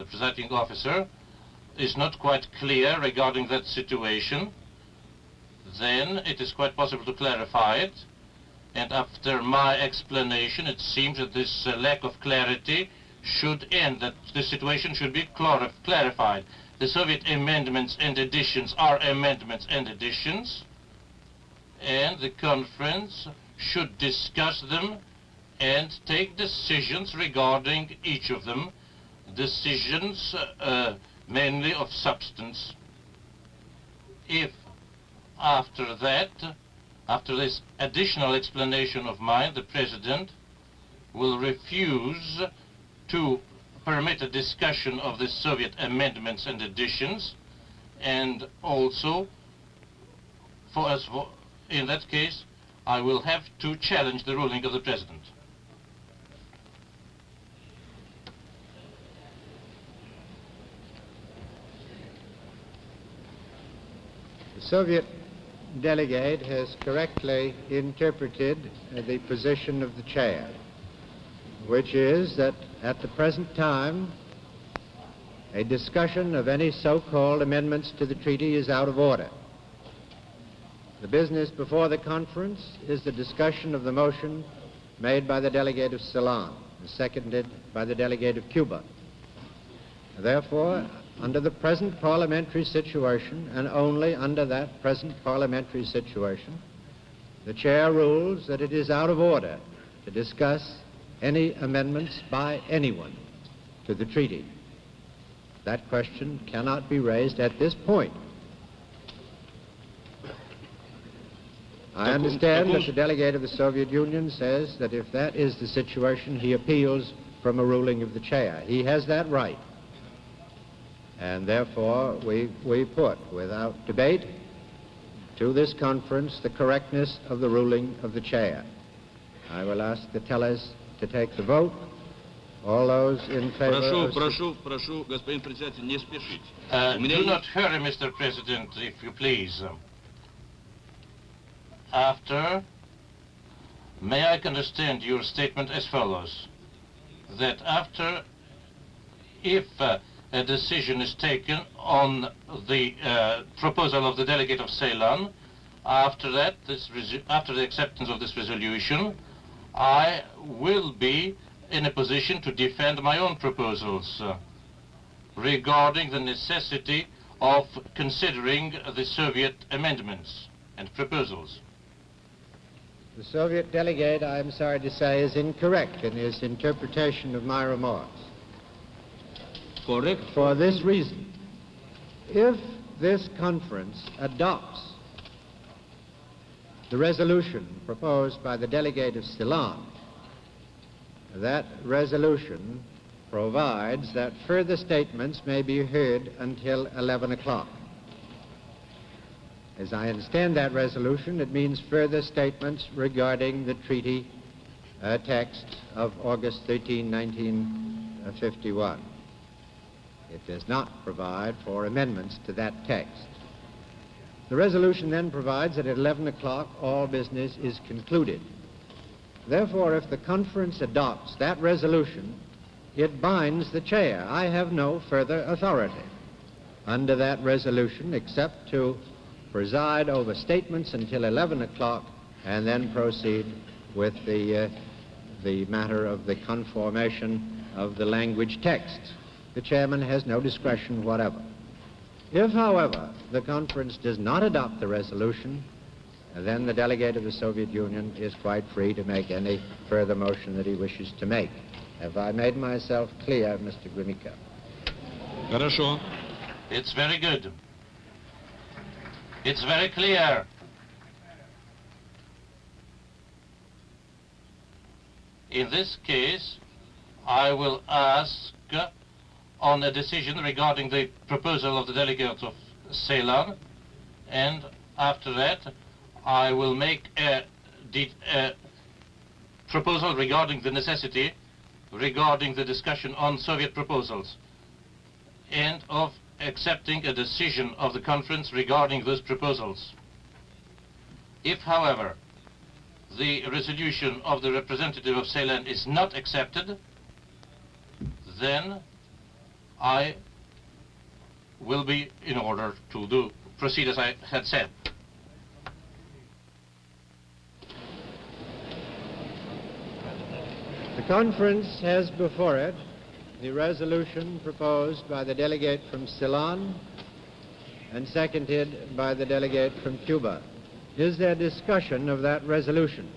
presiding officer is not quite clear regarding that situation, then it is quite possible to clarify it. And after my explanation, it seems that this lack of clarity should end, that the situation should be clarified. The Soviet amendments and additions are amendments and additions, and the conference should discuss them and take decisions regarding each of them, decisions mainly of substance. If after that, after this additional explanation of mine, the President will refuse to permit a discussion of the Soviet amendments and additions, and also, in that case, I will have to challenge the ruling of the President. The Soviet delegate has correctly interpreted the position of the chair, which is that at the present time, a discussion of any so-called amendments to the treaty is out of order. The business before the conference is the discussion of the motion made by the delegate of Ceylon, and seconded by the delegate of Cuba. Therefore, under the present parliamentary situation, and only under that present parliamentary situation, the chair rules that it is out of order to discuss any amendments by anyone to the treaty. That question cannot be raised at this point. I understand that the delegate of the Soviet Union says that if that is the situation, he appeals from a ruling of the chair. He has that right. And therefore, we put, without debate, to this conference the correctness of the ruling of the chair. I will ask the tellers to take the vote. All those in favor Прошу, господин председатель, не спешить. Do not hurry, Mr. President, if you please. After, may I understand your statement as follows, that after, if a decision is taken on the proposal of the delegate of Ceylon, after that, after the acceptance of this resolution, I will be in a position to defend my own proposals regarding the necessity of considering the Soviet amendments and proposals. The Soviet delegate, I am sorry to say, is incorrect in his interpretation of my remarks. Correct. For this reason, if this conference adopts the resolution proposed by the delegate of Ceylon, that resolution provides that further statements may be heard until 11 o'clock. As I understand that resolution, it means further statements regarding the treaty text of August 13, 1951. It does not provide for amendments to that text. The resolution then provides that at 11 o'clock all business is concluded. Therefore, if the conference adopts that resolution, it binds the chair. I have no further authority under that resolution except to preside over statements until 11 o'clock and then proceed with the matter of the conformation of the language text. The chairman has no discretion whatever. If, however, the conference does not adopt the resolution, then the delegate of the Soviet Union is quite free to make any further motion that he wishes to make. Have I made myself clear, Mr. Grimika? Хорошо. It's very good. It's very clear. In this case, I will ask on a decision regarding the proposal of the delegate of Ceylon, and after that, I will make a proposal regarding the necessity, regarding the discussion on Soviet proposals, and of accepting a decision of the conference regarding those proposals. If, however, the resolution of the representative of Ceylon is not accepted, then I will be in order to proceed as I had said. The conference has before it the resolution proposed by the delegate from Ceylon and seconded by the delegate from Cuba. Is there discussion of that resolution?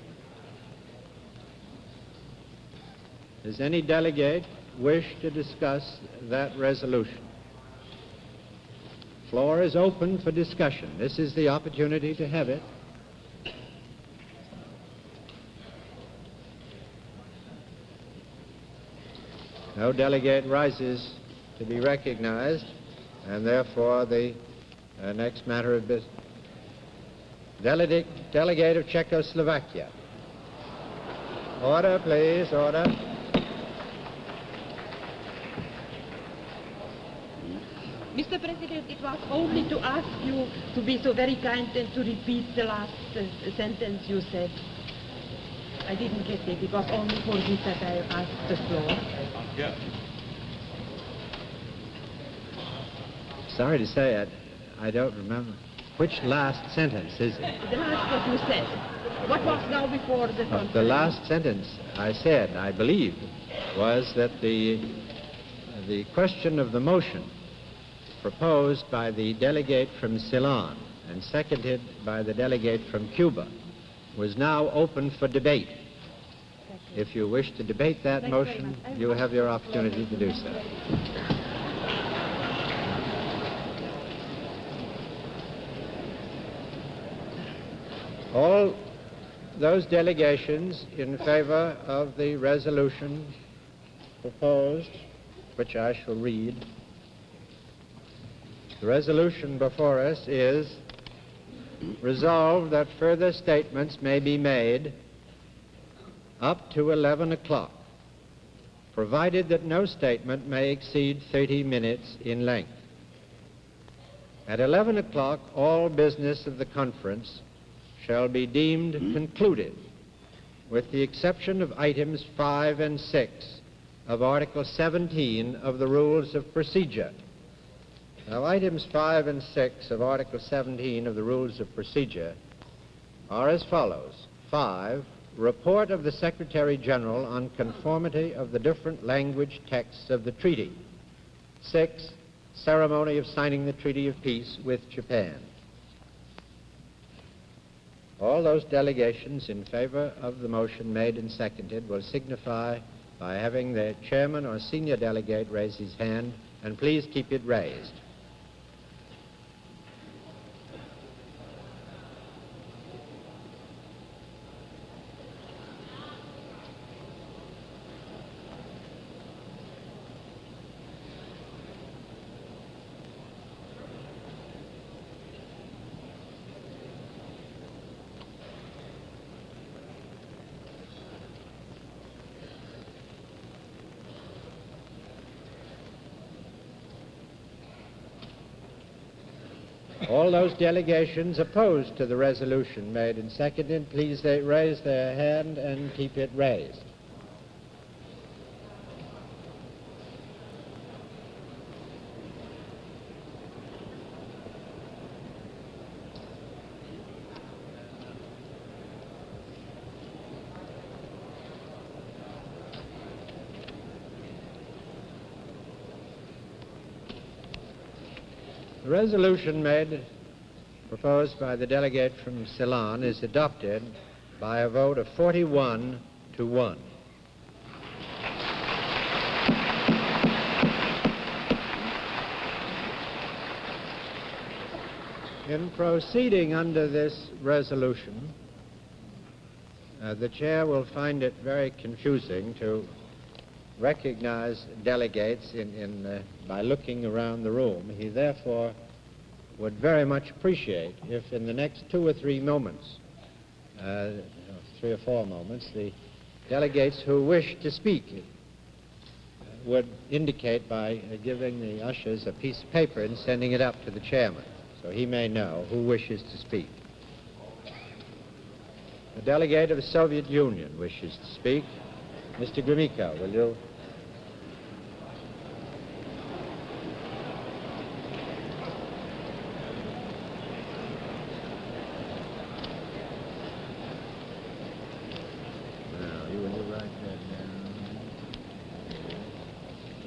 Does any delegate wish to discuss that resolution? Floor is open for discussion. This is the opportunity to have it. No delegate rises to be recognized, and therefore the next matter of business. Delegate of Czechoslovakia. Order, please, order. Mr. President, it was only to ask you to be so very kind and to repeat the last sentence you said. I didn't get it. It was only for this that I asked the floor. Yeah. Sorry to say, I don't remember. Which last sentence is it? The last that you said. What was now before the conference? The last sentence I said, I believe, was that the question of the motion proposed by the delegate from Ceylon and seconded by the delegate from Cuba was now open for debate. If you wish to debate that motion, you have your opportunity to do so. All those delegations in favor of the resolution proposed, which I shall read. The resolution before us is resolved that further statements may be made up to 11 o'clock, provided that no statement may exceed 30 minutes in length. At 11 o'clock, all business of the conference shall be deemed concluded, with the exception of items 5 and 6 of Article 17 of the Rules of Procedure. Now, items 5 and 6 of Article 17 of the Rules of Procedure are as follows. 5, report of the Secretary General on conformity of the different language texts of the treaty. 6, ceremony of signing the Treaty of Peace with Japan. All those delegations in favor of the motion made and seconded will signify by having the chairman or senior delegate raise his hand, and please keep it raised. All those delegations opposed to the resolution made and seconded, please they raise their hand and keep it raised. The resolution proposed by the delegate from Ceylon is adopted by a vote of 41 to 1. In proceeding under this resolution, the chair will find it very confusing to recognize delegates by looking around the room. He therefore would very much appreciate if in the next 2 or 3 moments, 3 or 4 moments, the delegates who wish to speak would indicate by giving the ushers a piece of paper and sending it up to the chairman so he may know who wishes to speak. The delegate of the Soviet Union wishes to speak. Mr. Gromyko, will you?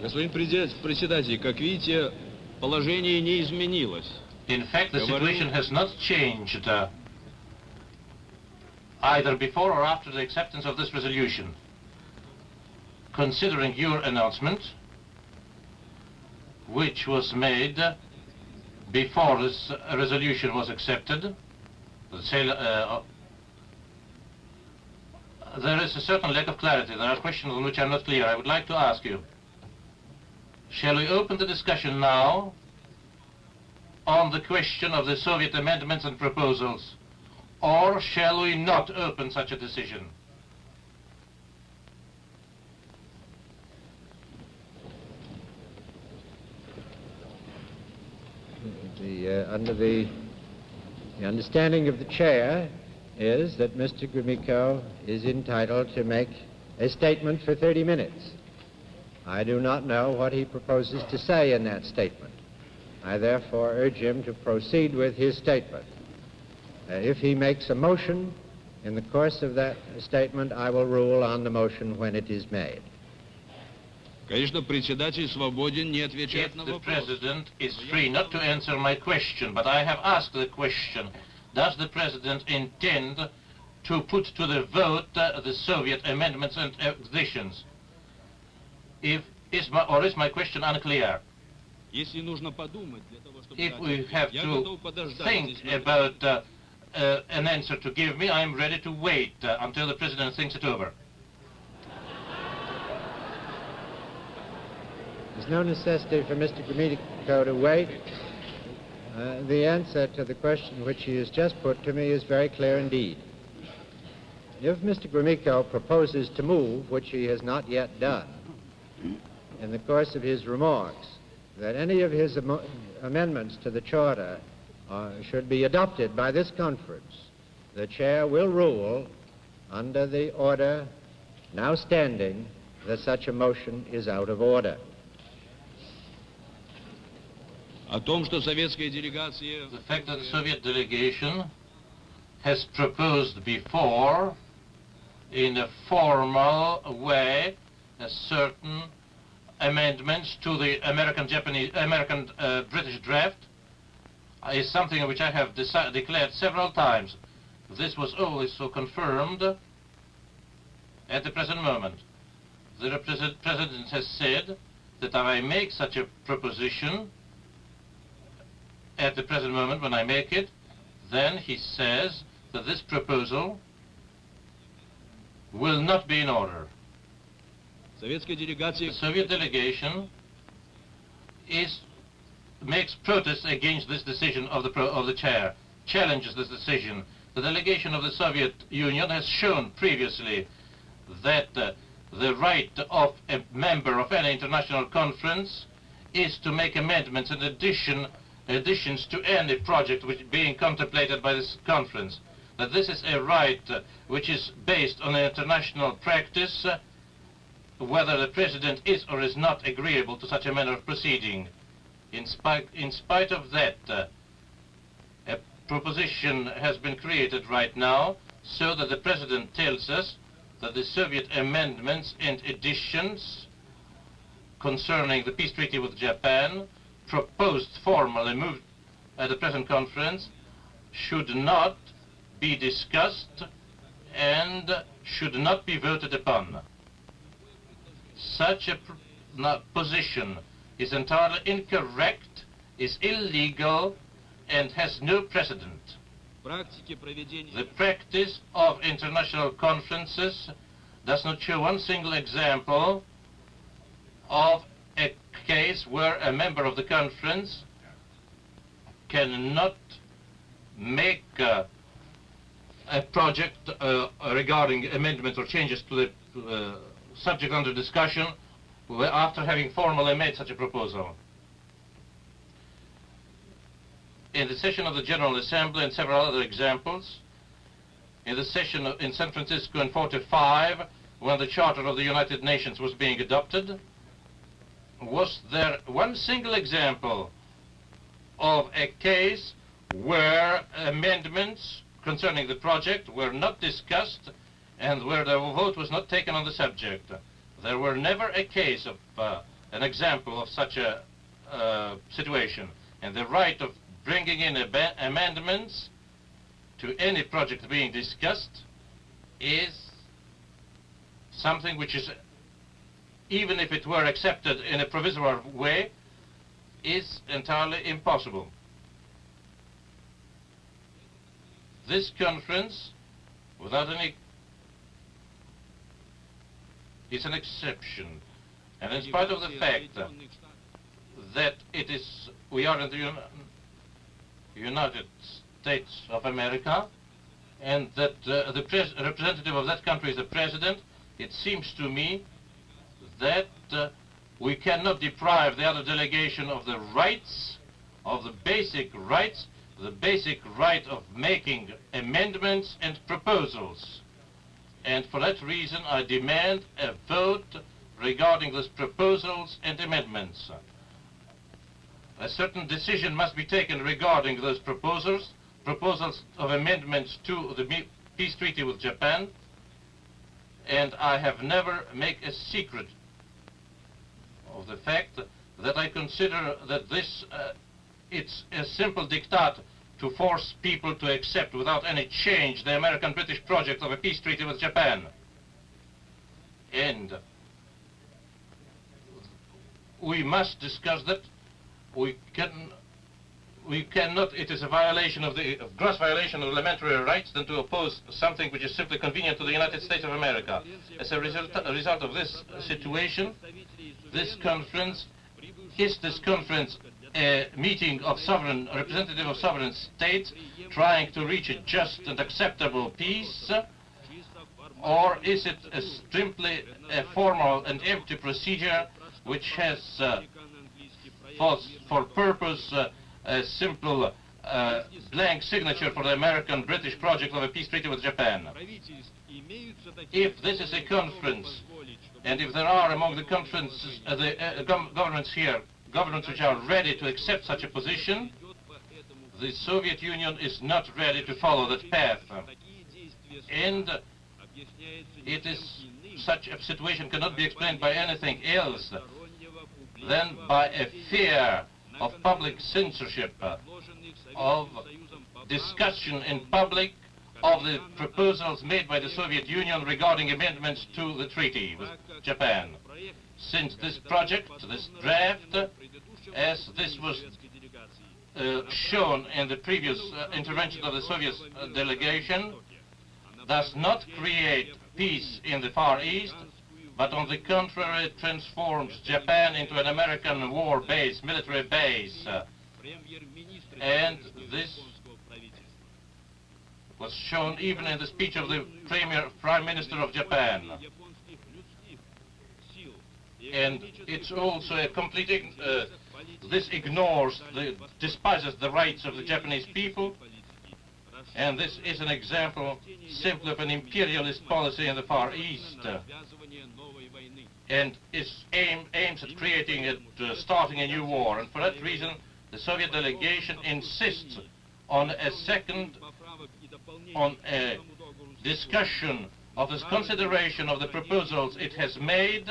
Господин председатель, как видите, положение не изменилось. In fact, the situation has not changed either before or after the acceptance of this resolution. Considering your announcement, which was made before this resolution was accepted, there is a certain lack of clarity. There are questions on which I'm not clear. I would like to ask you, shall we open the discussion now on the question of the Soviet amendments and proposals, or shall we not open such a decision? Under the understanding of the chair is that Mr. Gromyko is entitled to make a statement for 30 minutes. I do not know what he proposes to say in that statement. I therefore urge him to proceed with his statement. If he makes a motion in the course of that statement, I will rule on the motion when it is made. Конечно, председатель свободен не отвечать на вопрос. The President is free not to answer my question, but I have asked the question, does the President intend to put to the vote the Soviet amendments and additions? Is my question unclear? Если нужно подумать для того, чтобы If we have to think about an answer to give me, I am ready to wait until the President thinks it over. There's no necessity for Mr. Gromyko to wait. The answer to the question which he has just put to me is very clear indeed. If Mr. Gromyko proposes to move, which he has not yet done, in the course of his remarks, that any of his amendments to the Charter should be adopted by this conference, the chair will rule under the order now standing that such a motion is out of order. О том, что советская делегация... The fact that the Soviet delegation has proposed before, in a formal way, a certain amendments to the American-British draft is something which I have declared several times. This was always so confirmed at the present moment. The President has said that if I make such a proposition at the present moment when I make it, then he says that this proposal will not be in order. The Soviet delegation makes protest against this decision of the chair, challenges this decision. The delegation of the Soviet Union has shown previously that the right of a member of any international conference is to make amendments and additions to any project which is being contemplated by this conference. That this is a right which is based on international practice, whether the President is or is not agreeable to such a manner of proceeding. In spite of that, a proposition has been created right now so that the President tells us that the Soviet amendments and additions concerning the peace treaty with Japan, proposed formally moved at the present conference, should not be discussed and should not be voted upon. Such a position is entirely incorrect, is illegal, and has no precedent. The practice of international conferences does not show one single example of a case where a member of the conference cannot make a project regarding amendments or changes to the subject under discussion after having formally made such a proposal. In the session of the General Assembly and several other examples, in the session in San Francisco in 1945, when the Charter of the United Nations was being adopted, was there one single example of a case where amendments concerning the project were not discussed and where the vote was not taken on the subject. There were never a case of an example of such a situation. And the right of bringing in amendments to any project being discussed is something which is, even if it were accepted in a provisional way, is entirely impossible. This conference, without any, is an exception. And in spite of the fact that we are in the United States of America, and that the representative of that country is the president, it seems to me that we cannot deprive the other delegation of the rights, of the basic rights, the basic right of making amendments and proposals. And for that reason, I demand a vote regarding those proposals and amendments. A certain decision must be taken regarding those proposals of amendments to the peace treaty with Japan, and I have never made a secret of the fact that I consider that this, it's a simple diktat to force people to accept without any change the American-British project of a peace treaty with Japan. And we must discuss that. We cannot, it is a violation of a gross violation of elementary rights than to oppose something which is simply convenient to the United States of America. As a result of this situation, this conference a meeting of representative of sovereign states trying to reach a just and acceptable peace, or is it simply a formal and empty procedure which has for purpose a simple blank signature for the American-British project of a peace treaty with Japan? If this is a conference, and if there are among the conferences, governments here, governments which are ready to accept such a position, the Soviet Union is not ready to follow that path. And it is, such a situation cannot be explained by anything else than by a fear of public censorship, of discussion in public of the proposals made by the Soviet Union regarding amendments to the treaty with Japan. Since this project, this draft, as this was shown in the previous intervention of the Soviet delegation, does not create peace in the Far East, but on the contrary transforms Japan into an American war base, military base. And this was shown even in the speech of the Prime Minister of Japan. And it's also a complete, this despises the rights of the Japanese people, and this is an example simply of an imperialist policy in the Far East, and aims at creating starting a new war. And for that reason, the Soviet delegation insists on a discussion of this consideration of the proposals it has made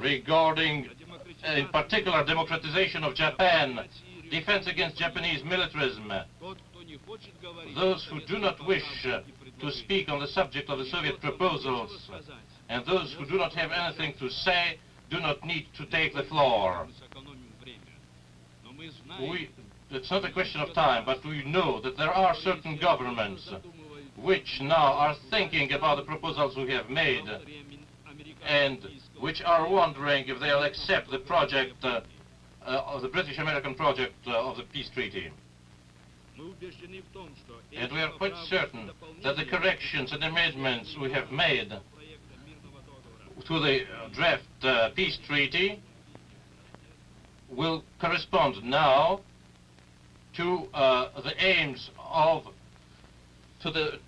regarding, in particular, democratization of Japan, defense against Japanese militarism. Those who do not wish to speak on the subject of the Soviet proposals, and those who do not have anything to say, do not need to take the floor. It's not a question of time, but we know that there are certain governments which now are thinking about the proposals we have made, and which are wondering if they'll accept the project, of the British-American project of the peace treaty. And we are quite certain that the corrections and amendments we have made to the draft peace treaty will correspond now to the aims of the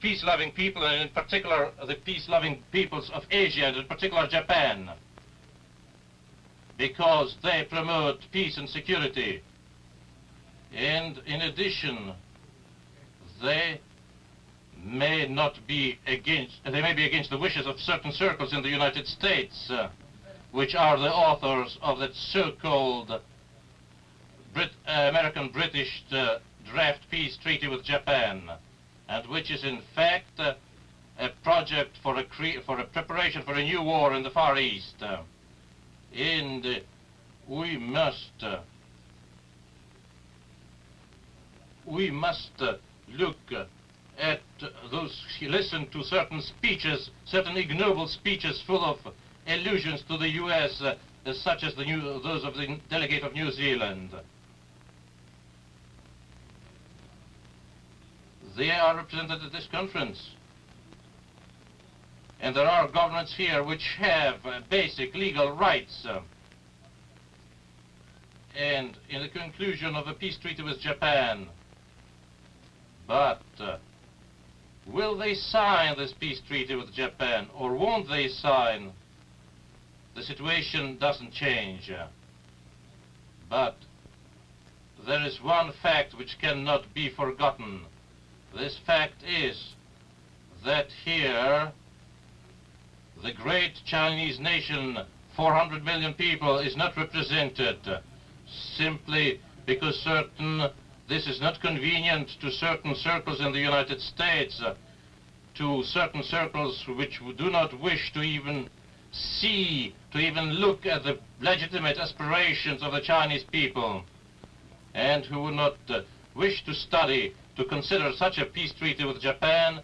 peace-loving people, and in particular the peace-loving peoples of Asia, and in particular Japan, because they promote peace and security. And in addition, they may be against the wishes of certain circles in the United States, which are the authors of that so-called American-British draft peace treaty with Japan, and which is in fact a project for a preparation for a new war in the Far East. And we must look at listen to certain speeches, certain ignoble speeches full of allusions to the U.S., such as those of the delegate of New Zealand. They are represented at this conference. And there are governments here which have basic legal rights. And in the conclusion of a peace treaty with Japan, but will they sign this peace treaty with Japan, or won't they sign? The situation doesn't change. But there is one fact which cannot be forgotten. This fact is that here the great Chinese nation, 400 million people, is not represented simply because this is not convenient to certain circles in the United States, to certain circles which do not wish to even look at the legitimate aspirations of the Chinese people, and who would not wish to consider such a peace treaty with Japan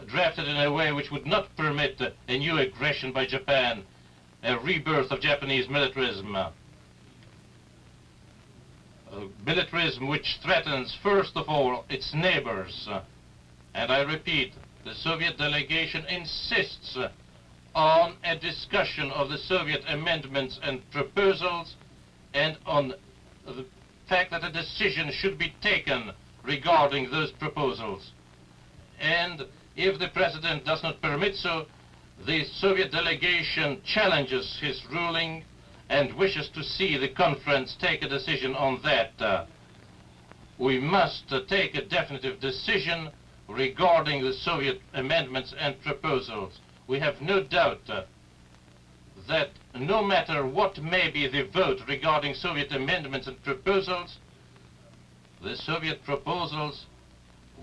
drafted in a way which would not permit a new aggression by Japan, a rebirth of Japanese militarism. Militarism which threatens, first of all, its neighbors. And I repeat, the Soviet delegation insists on a discussion of the Soviet amendments and proposals, and on the fact that a decision should be taken regarding those proposals. And if the President does not permit so, the Soviet delegation challenges his ruling and wishes to see the conference take a decision on that. We must take a definitive decision regarding the Soviet amendments and proposals. We have no doubt that no matter what may be the vote regarding Soviet amendments and proposals, the Soviet proposals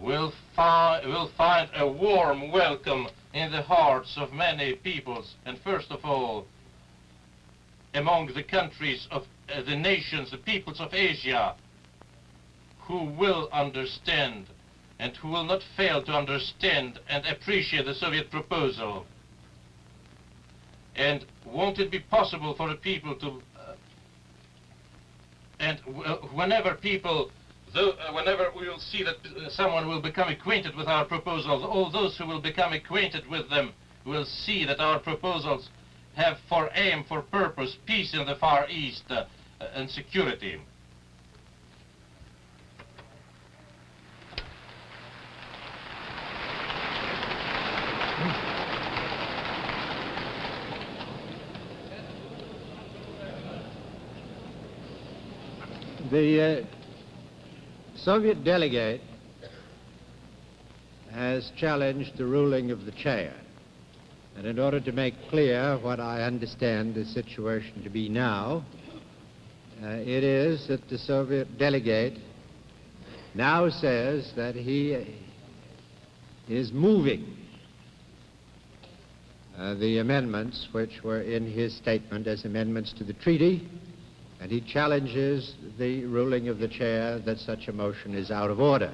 will find a warm welcome in the hearts of many peoples, and first of all, among the countries of the nations, the peoples of Asia, who will understand and who will not fail to understand and appreciate the Soviet proposal. And won't it be possible for the people to, whenever we will see that someone will become acquainted with our proposals, all those who will become acquainted with them will see that our proposals have for aim, for purpose, peace in the Far East and security. The Soviet delegate has challenged the ruling of the chair. And in order to make clear what I understand the situation to be now, it is that the Soviet delegate now says that he is moving the amendments which were in his statement as amendments to the treaty, and he challenges the ruling of the chair that such a motion is out of order.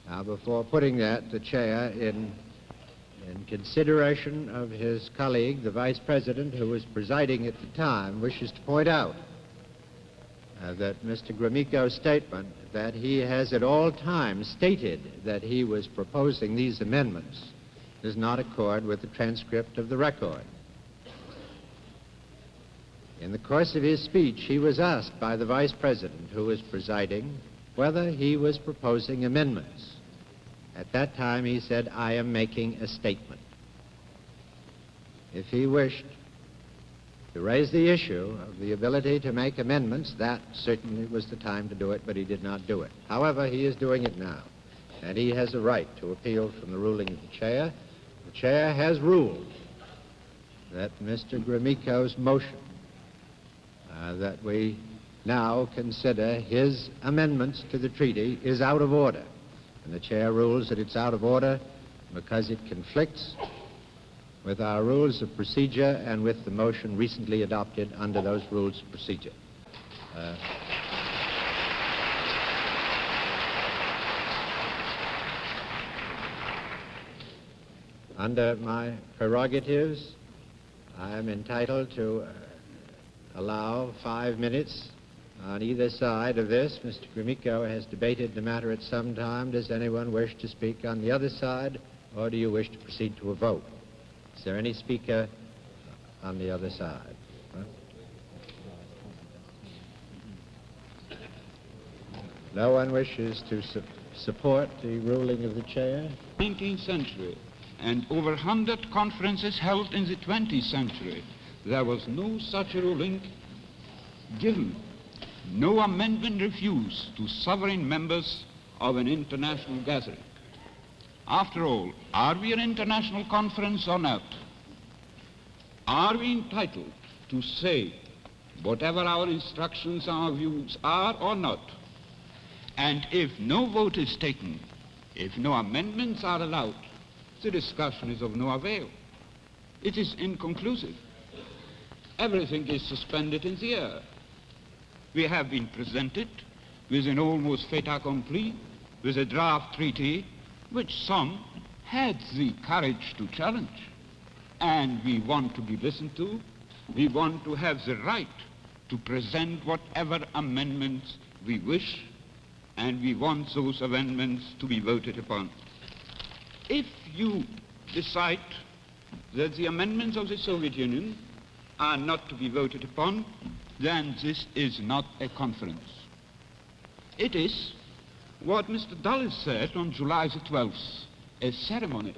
Now, before putting that, the chair, in consideration of his colleague, the vice president, who was presiding at the time, wishes to point out that Mr. Gromyko's statement that he has at all times stated that he was proposing these amendments does not accord with the transcript of the record. In the course of his speech, he was asked by the vice president, who was presiding, whether he was proposing amendments. At that time, he said, "I am making a statement." If he wished to raise the issue of the ability to make amendments, that certainly was the time to do it, but he did not do it. However, he is doing it now. and he has a right to appeal from the ruling of the chair. The chair has ruled that Mr. Gromyko's motion, that we now consider his amendments to the treaty, is out of order. And the chair rules that it's out of order because it conflicts with our rules of procedure and with the motion recently adopted under those rules of procedure. Under my prerogatives, I am entitled to allow 5 minutes on either side of this. Mr. Gromyko has debated the matter at some time. Does anyone wish to speak on the other side, or do you wish to proceed to a vote? Is there any speaker on the other side? Huh? No one wishes to support the ruling of the chair? 19th century, and over 100 conferences held in the 20th century, there was no such a ruling given, no amendment refused to sovereign members of an international gathering. After all, are we an international conference or not? Are we entitled to say whatever our instructions, our views are or not? And if no vote is taken, if no amendments are allowed, the discussion is of no avail. It is inconclusive. Everything is suspended in the air. We have been presented with an almost fait accompli, with a draft treaty which some had the courage to challenge. And we want to be listened to. We want to have the right to present whatever amendments we wish, and we want those amendments to be voted upon. If you decide that the amendments of the Soviet Union are not to be voted upon, then this is not a conference. It is what Mr. Dulles said on July the 12th, a ceremony.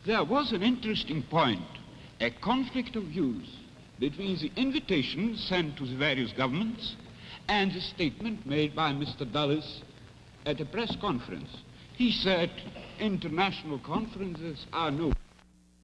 There was an interesting point, a conflict of views between the invitation sent to the various governments and the statement made by Mr. Dulles at a press conference. He said international conferences are no